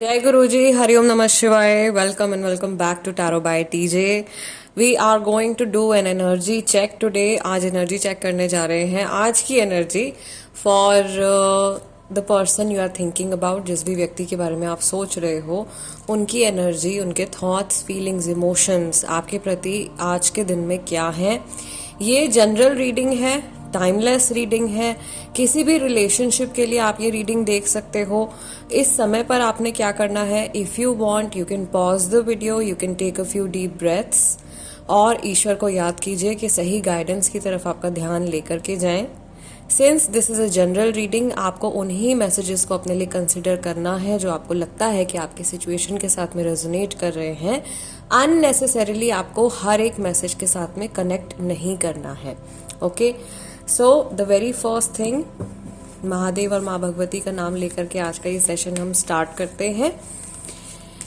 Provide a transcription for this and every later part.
जय गुरु जी, हरिओम नमः शिवाय। Welcome and welcome back to tarot by TJ. We are going to do an energy check today. आज energy check करने जा रहे हैं। आज की energy for the person you are thinking about. जिस भी व्यक्ति के बारे में आप सोच रहे हो, उनकी एनर्जी, उनके थॉट्स, फीलिंग्स, इमोशंस आपके प्रति आज के दिन में क्या है। ये जनरल रीडिंग है, टाइमलेस रीडिंग है। किसी भी रिलेशनशिप के लिए आप ये रीडिंग देख सकते हो। इस समय पर आपने क्या करना है, if you want you can pause the video, you can take a few deep breaths और ईश्वर को याद कीजिए कि सही गाइडेंस की तरफ आपका ध्यान लेकर के जाएं। Since this is a general reading, आपको उन्हीं मैसेजेस को अपने लिए कंसिडर करना है जो आपको लगता है कि आपकी सिचुएशन के साथ में रेजोनेट कर रहे हैं। अननेसेसरीली आपको हर एक मैसेज के साथ में कनेक्ट नहीं करना है। Okay, so the very first thing, Mahadev और माँ भगवती का नाम लेकर के आज का ये सेशन हम स्टार्ट करते हैं।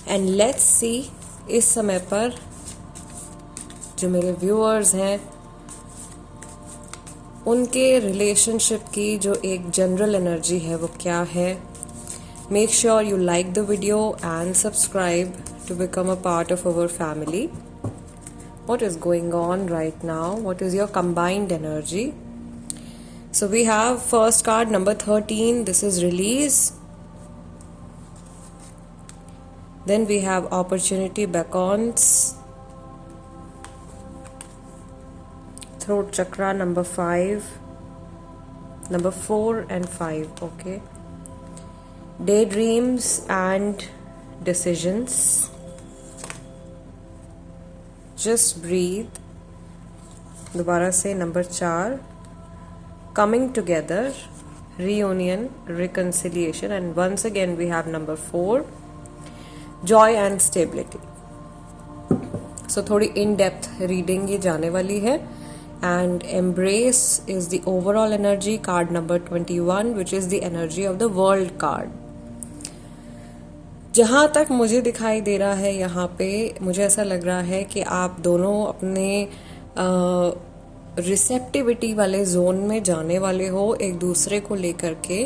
एंड लेट्स सी इस समय पर जो मेरे व्यूअर्स हैं उनके रिलेशनशिप की जो एक जनरल एनर्जी है वो क्या है। Make sure you like the video and subscribe to become a part of our family. What is going on right now? What is your combined energy? So we have first card number 13. This is release. Then we have opportunity beckons. Throat chakra number 5. Number 4 and 5. Okay. Daydreams and decisions. Just breathe. दोबारा से number 4, coming together, reunion, reconciliation, and once again we have number 4, joy and stability. So थोड़ी in depth reading ये जाने वाली है। And embrace is the overall energy, card number 21, which is the energy of the world card. जहाँ तक मुझे दिखाई दे रहा है यहाँ पे मुझे ऐसा लग रहा है कि आप दोनों अपने रिसेप्टिविटी वाले जोन में जाने वाले हो एक दूसरे को लेकर के।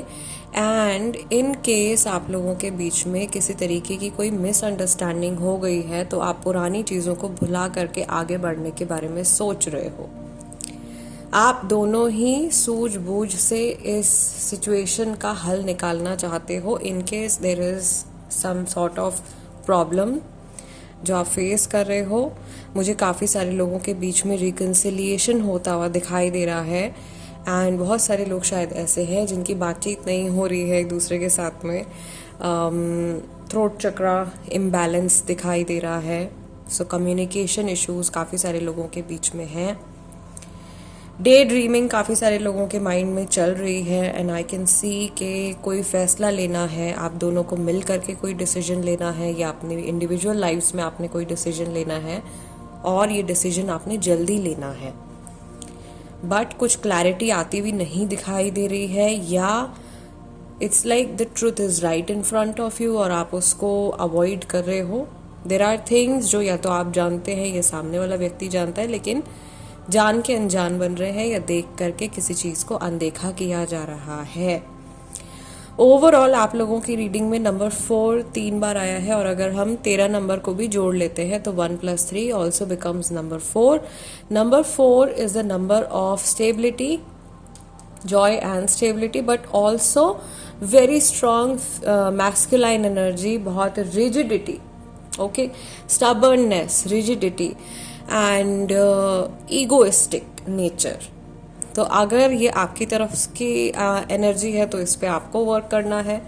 एंड इन केस आप लोगों के बीच में किसी तरीके की कोई मिसअंडरस्टैंडिंग हो गई है तो आप पुरानी चीज़ों को भुला करके आगे बढ़ने के बारे में सोच रहे हो। आप दोनों ही सूझबूझ से इस सिचुएशन का हल निकालना चाहते हो। In case there is some sort of problem जो आप फेस कर रहे हो। मुझे काफ़ी सारे लोगों के बीच में रिकन्सिलिएशन होता हुआ दिखाई दे रहा है। एंड बहुत सारे लोग शायद ऐसे हैं जिनकी बातचीत नहीं हो रही है एक दूसरे के साथ में। थ्रोट चक्रा इम्बैलेंस दिखाई दे रहा है। सो कम्युनिकेशन इश्यूज काफ़ी सारे लोगों के बीच में हैं। डे ड्रीमिंग काफ़ी सारे लोगों के माइंड में चल रही है। एंड आई कैन सी कि कोई फैसला लेना है, आप दोनों को मिल करके कोई डिसीजन लेना है या अपनी इंडिविजुअल लाइफ्स में आपने कोई डिसीजन लेना है और ये डिसीजन आपने जल्दी लेना है। बट कुछ क्लैरिटी आती हुई नहीं दिखाई दे रही है, या it's like the truth is right in front of you और आप उसको अवॉइड कर रहे हो। देर आर थिंग्स जो या तो आप जानते हैं या सामने वाला व्यक्ति जानता है, लेकिन जान के अनजान बन रहे हैं या देख करके किसी चीज़ को अनदेखा किया जा रहा है। ओवरऑल आप लोगों की रीडिंग में नंबर 4 3 बार आया है और अगर हम 13 नंबर को भी जोड़ लेते हैं तो 1 + 3 also becomes number 4। Number 4 is the number of stability, joy and stability, but also very strong masculine energy, बहुत rigidity, okay, stubbornness, rigidity and egoistic nature. तो अगर ये आपकी तरफ की एनर्जी है तो इस पे आपको वर्क करना है,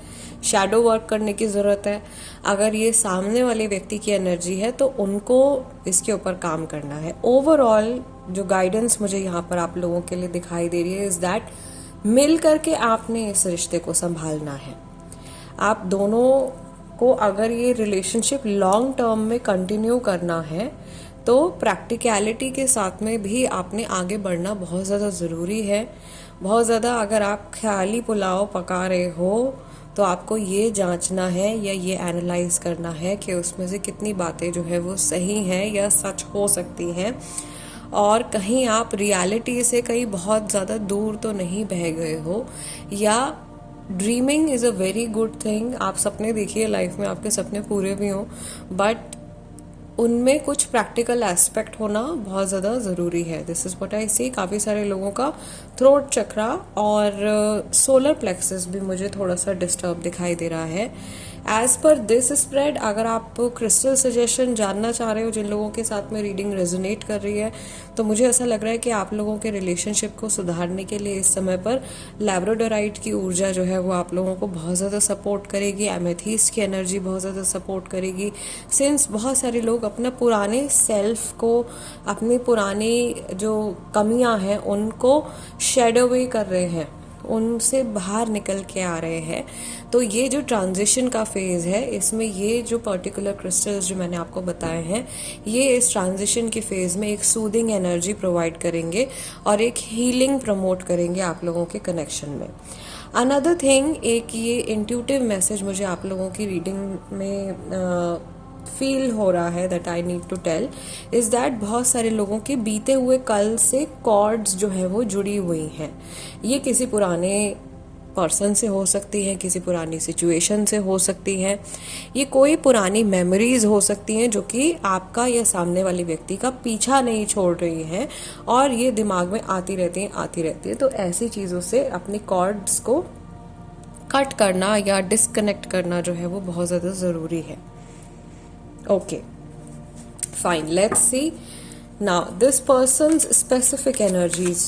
शैडो वर्क करने की ज़रूरत है। अगर ये सामने वाले व्यक्ति की एनर्जी है तो उनको इसके ऊपर काम करना है। ओवरऑल जो गाइडेंस मुझे यहाँ पर आप लोगों के लिए दिखाई दे रही है इज़ दैट मिल करके आपने इस रिश्ते को संभालना है। आप दोनों को अगर ये रिलेशनशिप लॉन्ग टर्म में कंटिन्यू करना है तो प्रैक्टिकलिटी के साथ में भी आपने आगे बढ़ना बहुत ज़्यादा ज़रूरी है। बहुत ज़्यादा अगर आप ख्याली पुलाव पका रहे हो तो आपको ये जांचना है या ये एनालाइज करना है कि उसमें से कितनी बातें जो है वो सही हैं या सच हो सकती हैं, और कहीं आप रियलिटी से कहीं बहुत ज़्यादा दूर तो नहीं बह गए हो, या dreaming is a very good thing. आप सपने देखिए, लाइफ में आपके सपने पूरे भी हों, बट उनमें कुछ प्रैक्टिकल एस्पेक्ट होना बहुत ज़्यादा ज़रूरी है। दिस इज़ व्हाट आई सी। काफ़ी सारे लोगों का थ्रोट चक्रा और सोलर प्लेक्सस भी मुझे थोड़ा सा डिस्टर्ब दिखाई दे रहा है। एज पर दिस स्प्रेड, अगर आप क्रिस्टल सजेशन जानना चाह रहे हो जिन लोगों के साथ में रीडिंग रेजोनेट कर रही है, तो मुझे ऐसा लग रहा है कि आप लोगों के रिलेशनशिप को सुधारने के लिए इस समय पर लैब्राडोराइट की ऊर्जा जो है वो आप लोगों को बहुत ज़्यादा सपोर्ट करेगी। एमेथीस्ट की एनर्जी बहुत ज़्यादा सपोर्ट करेगी। सिंस बहुत सारे लोग अपना पुराने सेल्फ को, अपनी पुरानी जो कमियां हैं उनको शेडो अवे कर रहे हैं, उनसे बाहर निकल के आ रहे हैं। तो ये जो ट्रांजिशन का फेज है, इसमें ये जो पर्टिकुलर क्रिस्टल्स जो मैंने आपको बताए हैं, ये इस ट्रांजिशन के फेज में एक सूदिंग एनर्जी प्रोवाइड करेंगे और एक हीलिंग प्रमोट करेंगे आप लोगों के कनेक्शन में। अनदर थिंग, एक ये इंट्यूटिव मैसेज मुझे आप लोगों की रीडिंग में फील हो रहा है, that I need to tell, is that बहुत सारे लोगों के बीते हुए कल से कॉर्ड्स जो है वो जुड़ी हुई हैं। ये किसी पुराने पर्सन से हो सकती है, किसी पुरानी सिचुएशन से हो सकती है, ये कोई पुरानी मेमोरीज हो सकती हैं जो कि आपका या सामने वाले व्यक्ति का पीछा नहीं छोड़ रही हैं और ये दिमाग में आती रहती हैं। तो ऐसी चीज़ों से अपने कॉर्ड्स को कट करना या डिस्कनेक्ट करना जो है वो बहुत ज़्यादा ज़रूरी है। Okay, fine. Let's see. Now, this person's specific energies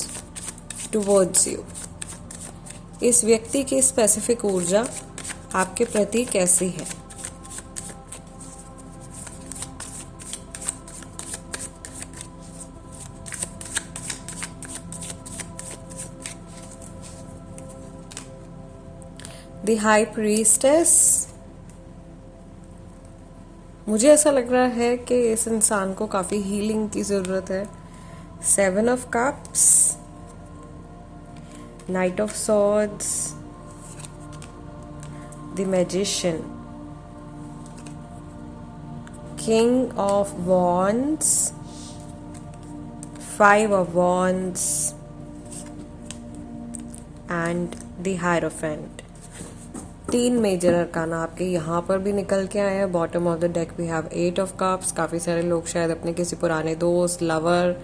towards you. इस व्यक्ति की स्पेसिफिक ऊर्जा आपके प्रति कैसी है? The High Priestess. मुझे ऐसा लग रहा है कि इस इंसान को काफ़ी हीलिंग की ज़रूरत है। 7 of cups, knight of swords, the magician, king of wands, 5 of wands and the hierophant. 3 major arcana आपके यहाँ पर भी निकल के आए हैं। Bottom of the deck we have 8 of cups. काफ़ी सारे लोग शायद अपने किसी पुराने दोस्त, lover,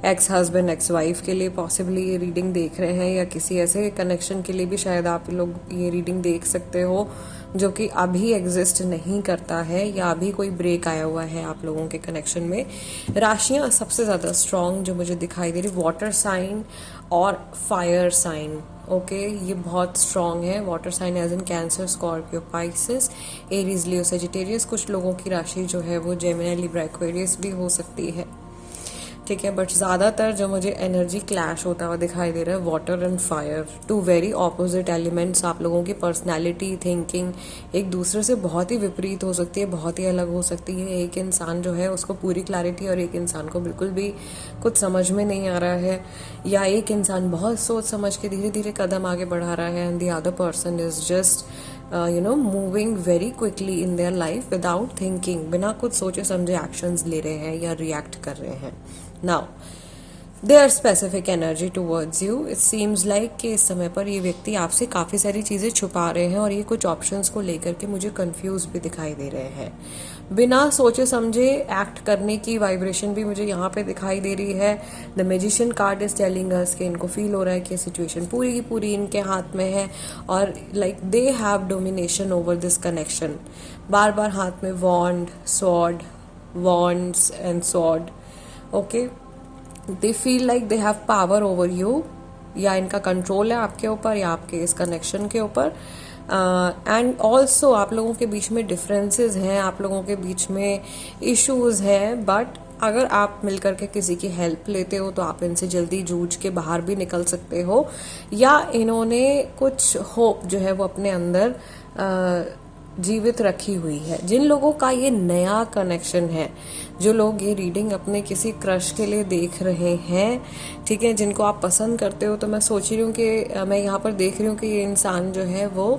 ex husband, ex wife के लिए पॉसिबली ये रीडिंग देख रहे हैं, या किसी ऐसे कनेक्शन के लिए भी शायद आप लोग ये रीडिंग देख सकते हो जो कि अभी एग्जिस्ट नहीं करता है या अभी कोई ब्रेक आया हुआ है आप लोगों के कनेक्शन में। राशियाँ सबसे ज़्यादा स्ट्रॉन्ग जो मुझे दिखाई दे रही, वाटर साइन और फायर साइन। ओके, ये बहुत स्ट्रॉन्ग है। Water sign as in Cancer, Scorpio, Pisces, Aries, Leo, Sagittarius. कुछ लोगों की राशि जो है वो जेमिनी, लिब्रा, एक्वेरियस भी हो सकती है, ठीक है। बट ज़्यादातर जो मुझे एनर्जी क्लैश होता हुआ दिखाई दे रहा है, water and fire, 2 very opposite elements. आप लोगों की पर्सनैलिटी, थिंकिंग एक दूसरे से बहुत ही विपरीत हो सकती है, बहुत ही अलग हो सकती है। एक इंसान जो है उसको पूरी क्लैरिटी और एक इंसान को बिल्कुल भी कुछ समझ में नहीं आ रहा है, या एक इंसान बहुत सोच समझ के धीरे धीरे कदम आगे बढ़ा रहा है and the other person is just moving very quickly in their life without thinking, बिना कुछ सोचे समझे एक्शंस ले रहे हैं या रिएक्ट कर रहे हैं। Now there specific energy towards you, it seems like कि इस समय पर ये व्यक्ति आपसे काफ़ी सारी चीज़ें छुपा रहे हैं और ये कुछ ऑप्शंस को लेकर के मुझे कंफ्यूज भी दिखाई दे रहे हैं। बिना सोचे समझे एक्ट करने की वाइब्रेशन भी मुझे यहाँ पे दिखाई दे रही है। The magician card is telling us कि इनको फील हो रहा है कि सिचुएशन पूरी की पूरी इनके हाथ में है और like they have domination over this connection. बार बार हाथ में wand, sword, wands and sword. Okay, they feel like they have power over you, या इनका कंट्रोल है आपके ऊपर या आपके इस कनेक्शन के ऊपर। एंड ऑल्सो आप लोगों के बीच में डिफरेंसेस हैं, आप लोगों के बीच में इश्यूज हैं, बट अगर आप मिलकर के किसी की हेल्प लेते हो तो आप इनसे जल्दी जूझ के बाहर भी निकल सकते हो, या इन्होंने कुछ होप जो है वो अपने अंदर जीवित रखी हुई है। जिन लोगों का ये नया कनेक्शन है, जो लोग ये रीडिंग अपने किसी क्रश के लिए देख रहे हैं, ठीक है, जिनको आप पसंद करते हो, तो मैं सोच रही हूँ कि मैं यहाँ पर देख रही हूँ कि ये इंसान जो है वो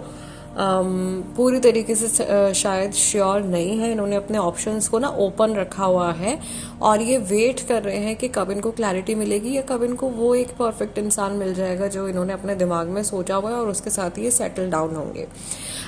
पूरी तरीके से शायद श्योर नहीं है। इन्होंने अपने ऑप्शंस को ना ओपन रखा हुआ है और ये वेट कर रहे हैं कि कब इनको क्लैरिटी मिलेगी या कब इनको वो एक परफेक्ट इंसान मिल जाएगा जो इन्होंने अपने दिमाग में सोचा हुआ है और उसके साथ ही ये सेटल डाउन होंगे।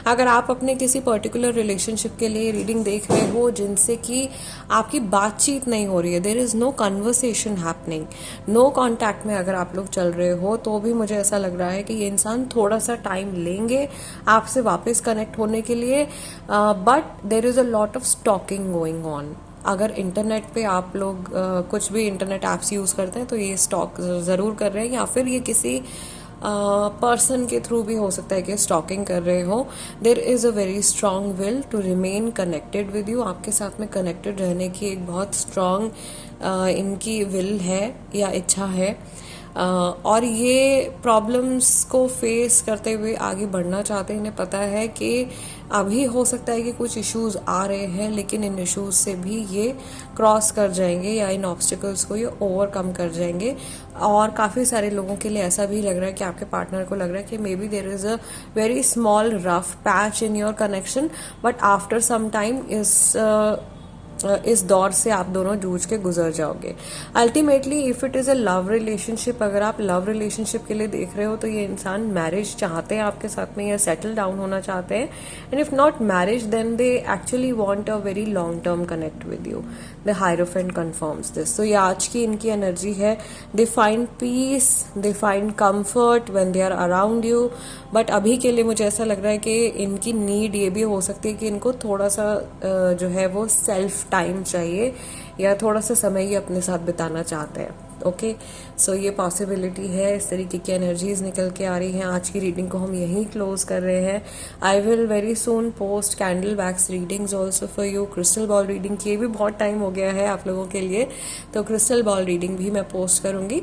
अगर आप अपने किसी पर्टिकुलर रिलेशनशिप के लिए रीडिंग देख रहे हो जिनसे कि आपकी बातचीत नहीं हो रही है, there is no conversation happening, no contact में अगर आप लोग चल रहे हो, तो भी मुझे ऐसा लग रहा है कि ये इंसान थोड़ा सा टाइम लेंगे आपसे वापस कनेक्ट होने के लिए, but there is a lot of stalking going on. अगर इंटरनेट पे आप लोग कुछ भी इंटरनेट ऐप्स यूज़ करते हैं तो ये स्टॉक ज़रूर कर रहे हैं, या फिर ये किसी पर्सन के थ्रू भी हो सकता है कि स्टॉकिंग कर रहे हो। There is a very strong will to remain connected with you. आपके साथ में कनेक्टेड रहने की एक बहुत स्ट्रांग इनकी विल है या इच्छा है, और ये प्रॉब्लम्स को फेस करते हुए आगे बढ़ना चाहते हैं। इन्हें पता है कि अभी हो सकता है कि कुछ इश्यूज आ रहे हैं, लेकिन इन इश्यूज से भी ये क्रॉस कर जाएंगे या इन ऑब्स्टिकल्स को ये ओवरकम कर जाएंगे। और काफ़ी सारे लोगों के लिए ऐसा भी लग रहा है कि आपके पार्टनर को लग रहा है कि maybe there is a very small rough patch in your connection, but after some time इस दौर से आप दोनों जूझ के गुजर जाओगे। Ultimately if it is a love relationship, अगर आप लव रिलेशनशिप के लिए देख रहे हो तो ये इंसान मैरिज चाहते हैं आपके साथ में या सेटल डाउन होना चाहते हैं, and if not marriage then they actually want a very long term connect with you. The hierophant confirms this. तो ये आज की इनकी एनर्जी है। They find peace, they find comfort when they are around you, but अभी के लिए मुझे ऐसा लग रहा है कि इनकी नीड ये भी हो सकती है कि इनको थोड़ा सा जो है वो सेल्फ टाइम चाहिए या थोड़ा सा समय ही अपने साथ बिताना चाहते हैं। ओके, सो ये पॉसिबिलिटी है। इस तरीके की एनर्जीज निकल के आ रही हैं। आज की रीडिंग को हम यहीं क्लोज कर रहे हैं। I will very soon post candle wax readings also for you. Crystal ball reading की भी बहुत टाइम हो गया है आप लोगों के लिए, तो क्रिस्टल बॉल रीडिंग भी मैं पोस्ट करूंगी।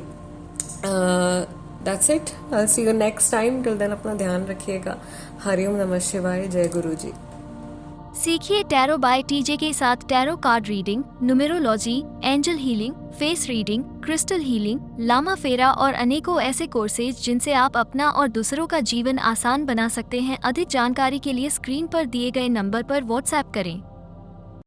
That's it, I see you next time. Till then अपना ध्यान रखिएगा। हरिओम नमः शिवाय। जय गुरु जी। सीखिए टैरो बाय टीजे के साथ tarot card reading, numerology, angel healing, face reading, crystal healing, लामा फेरा और अनेकों ऐसे कोर्सेज जिनसे आप अपना और दूसरों का जीवन आसान बना सकते हैं। अधिक जानकारी के लिए स्क्रीन पर दिए गए नंबर पर व्हाट्सएप करें।